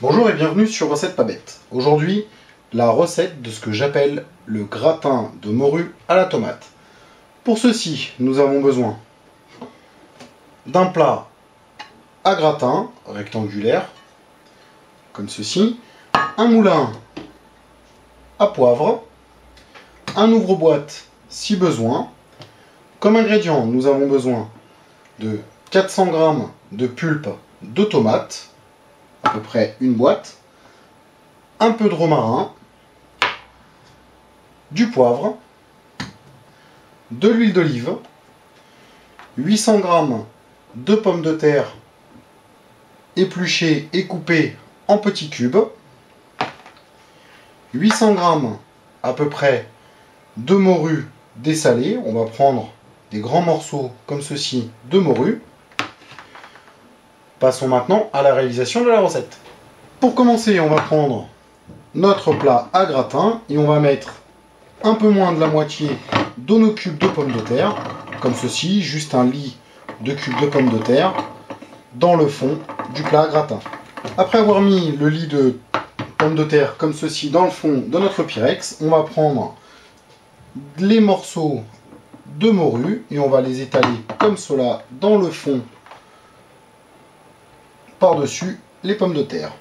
Bonjour et bienvenue sur Recette Pas Bête. Aujourd'hui, la recette de ce que j'appelle le gratin de morue à la tomate. Pour ceci, nous avons besoin d'un plat à gratin rectangulaire, comme ceci, un moulin à poivre, un ouvre-boîte si besoin. Comme ingrédients, nous avons besoin de 400 g de pulpe de tomate, à peu près une boîte, un peu de romarin, du poivre, de l'huile d'olive, 800 g de pommes de terre épluchées et coupées en petits cubes, 800 g à peu près de morue dessalée. On va prendre des grands morceaux comme ceci de morue. Passons maintenant à la réalisation de la recette. Pour commencer, on va prendre notre plat à gratin et on va mettre un peu moins de la moitié de nos cubes de pommes de terre, comme ceci, juste un lit de cubes de pommes de terre dans le fond du plat à gratin. Après avoir mis le lit de pommes de terre comme ceci dans le fond de notre pyrex, on va prendre les morceaux de morue et on va les étaler comme cela dans le fond par-dessus les pommes de terre.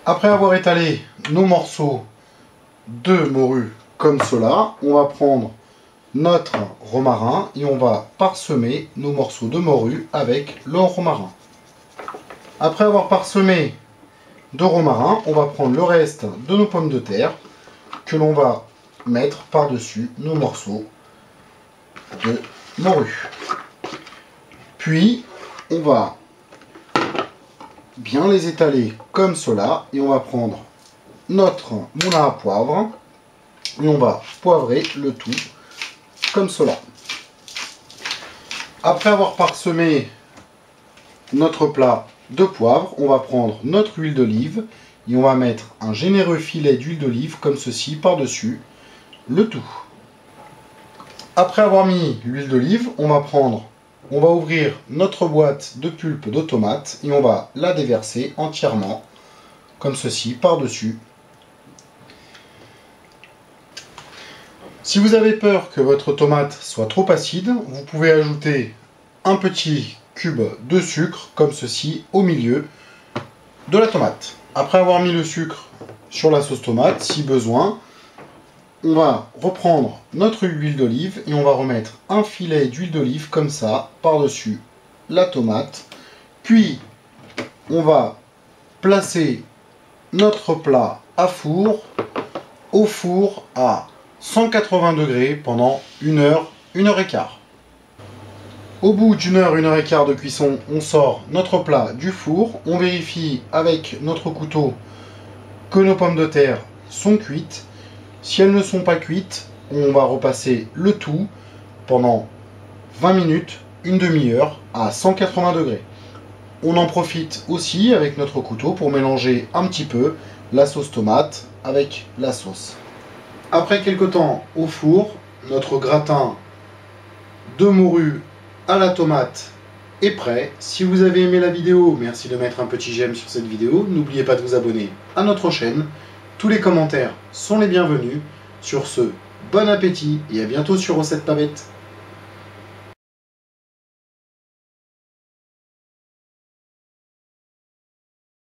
Après avoir étalé nos morceaux de morue comme cela, on va prendre notre romarin et on va parsemer nos morceaux de morue avec le romarin. Après avoir parsemé de romarin, on va prendre le reste de nos pommes de terre que l'on va mettre par-dessus nos morceaux de morue. Puis, on va bien les étaler comme cela et on va prendre notre moulin à poivre et on va poivrer le tout comme cela. Après avoir parsemé notre plat de poivre, on va prendre notre huile d'olive et on va mettre un généreux filet d'huile d'olive comme ceci par-dessus le tout. Après avoir mis l'huile d'olive, on va ouvrir notre boîte de pulpe de tomate et on va la déverser entièrement comme ceci par-dessus. Si vous avez peur que votre tomate soit trop acide, vous pouvez ajouter un petit cube de sucre comme ceci au milieu de la tomate. Après avoir mis le sucre sur la sauce tomate, si besoin, on va reprendre notre huile d'olive et on va remettre un filet d'huile d'olive comme ça par-dessus la tomate. Puis on va placer notre plat à four, au four à 180 degrés pendant 1 heure, 1 heure et quart. Au bout d'1 heure, 1 heure et quart de cuisson, on sort notre plat du four. On vérifie avec notre couteau que nos pommes de terre sont cuites. Si elles ne sont pas cuites, on va repasser le tout pendant 20 minutes, une demi-heure à 180 degrés. On en profite aussi avec notre couteau pour mélanger un petit peu la sauce tomate avec la sauce. Après quelques temps au four, notre gratin de morue à la tomate est prêt. Si vous avez aimé la vidéo, merci de mettre un petit j'aime sur cette vidéo. N'oubliez pas de vous abonner à notre chaîne. Tous les commentaires sont les bienvenus. Sur ce, bon appétit et à bientôt sur Recette Pas Bête.